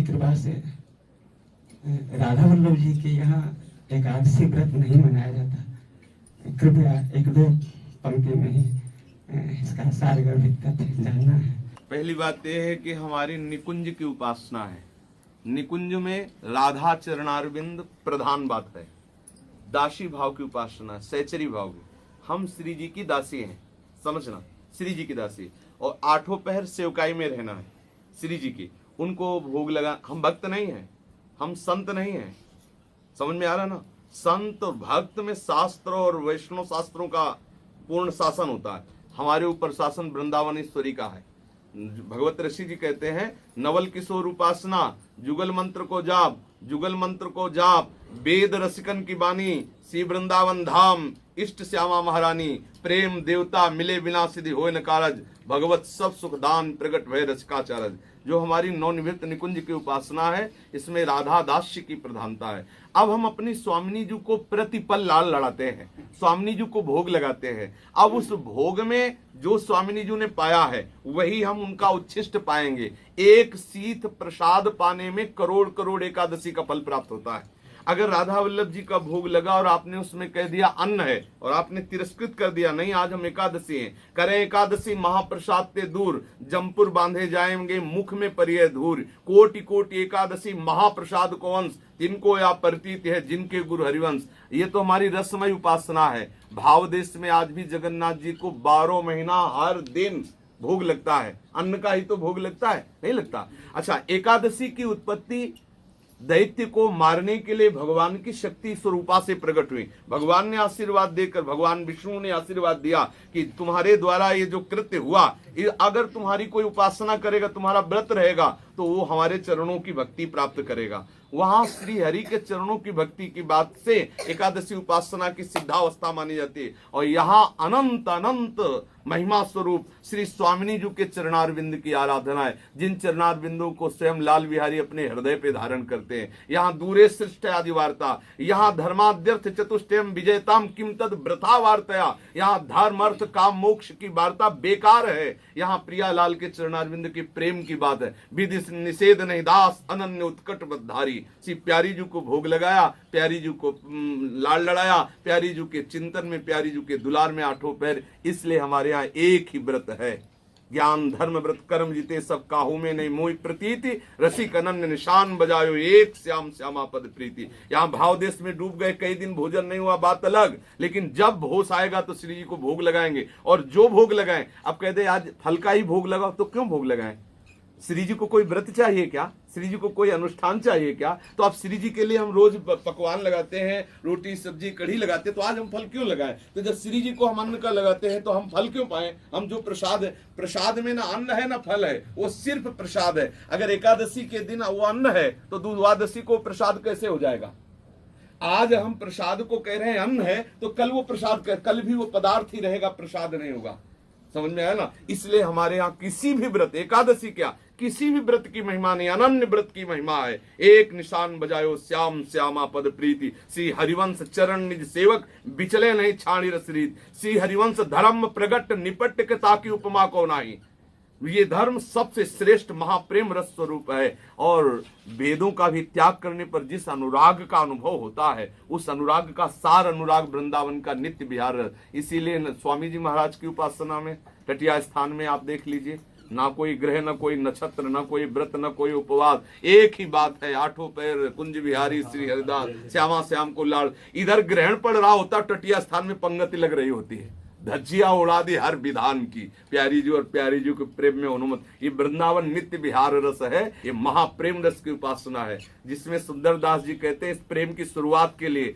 की कृपा से राधा वल्लभ जी के यहाँ एकादशी व्रत नहीं मनाया जाता। कृपया एक दो पंक्ति में ही इसका सारगर्भित तथ्य जानना है। पहली बात यह है कि हमारी निकुंज की उपासना है। निकुंज में राधा चरणारविंद प्रधान बात है। दासी भाव की उपासना, सहचरी भाव की। हम श्री जी की दासी हैं, समझना, श्री जी की दासी। और आठों पहर सेवकाई में रहना है श्री जी की। उनको भोग लगा। हम भक्त नहीं हैं, हम संत नहीं हैं। समझ में आ रहा ना? संत और भक्त में शास्त्र और वैष्णव शास्त्रों का पूर्ण शासन होता है। हमारे ऊपर शासन वृंदावनेश्वरी का है। भगवत ऋषि जी कहते हैं, नवल किशोर उपासना, जुगल मंत्र को जाप, जुगल मंत्र को जाप, वेद रसिकन की बानी, श्री वृंदावन धाम, इष्ट श्यामा महारानी, प्रेम देवता मिले बिना सिद्धि होय न कारज, भगवत सब सुख दान प्रगट भय रसिकाचारज। जो हमारी नवनिवृत्त निकुंज की उपासना है, इसमें राधा दास्य की प्रधानता है। अब हम अपनी स्वामिनी जी को प्रतिपल लाल लड़ाते हैं, स्वामिनी जी को भोग लगाते हैं। अब उस भोग में जो स्वामिनी जी ने पाया है वही हम उनका उच्छिष्ट पाएंगे। एक शीत प्रसाद पाने में करोड़ करोड़ एकादशी का फल प्राप्त होता है। अगर राधा वल्लभ जी का भोग लगा और आपने उसमें कह दिया अन्न है और आपने तिरस्कृत कर दिया, नहीं आज हम एकादशी हैं, करें एकादशी महाप्रसाद ते दूर, जमपुर बांधे जाएंगे मुख में परिय धूर, कोटि कोटि एकादशी महाप्रसाद को अंश, तिनको या प्रतीत है जिनके गुरु हरिवंश। ये तो हमारी रसमय उपासना है। भाव देश में आज भी जगन्नाथ जी को 12 महीना हर दिन भोग लगता है। अन्न का ही तो भोग लगता है, नहीं लगता? अच्छा, एकादशी की उत्पत्ति दैत्य को मारने के लिए भगवान की शक्ति स्वरूपा से प्रकट हुई। भगवान ने आशीर्वाद देकर, भगवान विष्णु ने आशीर्वाद दिया कि तुम्हारे द्वारा ये जो कृत्य हुआ, अगर तुम्हारी कोई उपासना करेगा, तुम्हारा व्रत रहेगा, तो वो हमारे चरणों की भक्ति प्राप्त करेगा। वहां श्री हरि के चरणों की भक्ति की बात से एकादशी उपासना की सिद्धावस्था मानी जाती है। और यहाँ अनंत अनंत महिमा स्वरूप श्री स्वामिनी जी के चरणारविंद की आराधना है, जिन चरणारविंदों को स्वयं लाल बिहारी अपने हृदय पे धारण करते हैं। यहाँ दूरे सृष्ट आदि वार्ता, यहाँ धर्माद्यर्थ चतुष्टयम विजयताम किम तद व्रता वार्तया, यहाँ धर्म अर्थ काम मोक्ष की वार्ता बेकार है। यहाँ प्रिया लाल के चरणारविंद के प्रेम की बात है। विधि निषेध नहीं दास अनन्य उत्कट बद्धारी। श्री प्यारी जी को भोग लगाया, प्यारी जी को लाल लड़ाया, प्यारी जी के चिंतन में, प्यारी जी के दुलार में आठों पैर। इसलिए हमारे यहाँ एक ही व्रत है, ज्ञान धर्म व्रत कर्म जीते सब काहू में नहीं मोहि प्रतीति, रसिक अनन्य निशान बजायो एक श्याम श्यामा पद प्रीति। यहाँ भाव देश में डूब गए, कई दिन भोजन नहीं हुआ, बात अलग, लेकिन जब होश आएगा तो श्री जी को भोग लगाएंगे। और जो भोग लगाएं, अब कह दे आज फल का ही भोग लगाओ, तो क्यों भोग लगाएं? श्री जी को कोई व्रत चाहिए क्या? श्री जी को कोई अनुष्ठान चाहिए क्या? तो आप श्री जी के लिए हम रोज पकवान लगाते हैं, रोटी सब्जी कढ़ी लगाते हैं, तो आज हम फल क्यों लगाएं? तो जब श्री जी को हम अन्न का लगाते हैं तो हम फल क्यों पाए? हम जो प्रसाद है, प्रसाद में ना अन्न है ना फल है, वो सिर्फ प्रसाद है। अगर एकादशी के दिन वो अन्न है तो द्वादशी को प्रसाद कैसे हो जाएगा? आज हम प्रसाद को कह रहे हैं अन्न है, तो कल वो प्रसाद, कल भी वो पदार्थ ही रहेगा, प्रसाद नहीं होगा। समझ में आया ना? इसलिए हमारे यहाँ किसी भी व्रत, एकादशी क्या, किसी भी व्रत की महिमा नहीं, अनन्य व्रत की महिमा है। एक निशान बजायो श्याम श्यामा पद प्रीति, श्री हरिवंश चरण निज सेवक बिचले नहीं छाणी रसरीत। श्री हरिवंश धर्म प्रगट निपट के ताकि उपमा को नाही। ये धर्म सबसे श्रेष्ठ महाप्रेम रस स्वरूप है। और वेदों का भी त्याग करने पर जिस अनुराग का अनुभव होता है, उस अनुराग का सार अनुराग वृंदावन का नित्य विहार। इसीलिए स्वामी जी महाराज की उपासना में तटिया स्थान में आप देख लीजिए, ना कोई ग्रह, ना कोई नक्षत्र, ना कोई व्रत, ना कोई उपवास, एक ही बात है, आठों पैर कुंज बिहारी श्री हरिदास श्यामा श्याम को लाल। इधर ग्रहण पड़ रहा होता, तटिया स्थान में पंगति लग रही होती है, धज्जिया उड़ा दी हर विधान की, प्यारी जी और प्यारी जी के प्रेम में अनुमत। ये वृंदावन नित्य विहार रस है, ये महाप्रेम रस की उपासना है, जिसमें सुंदरदास जी कहते हैं इस प्रेम की शुरुआत के लिए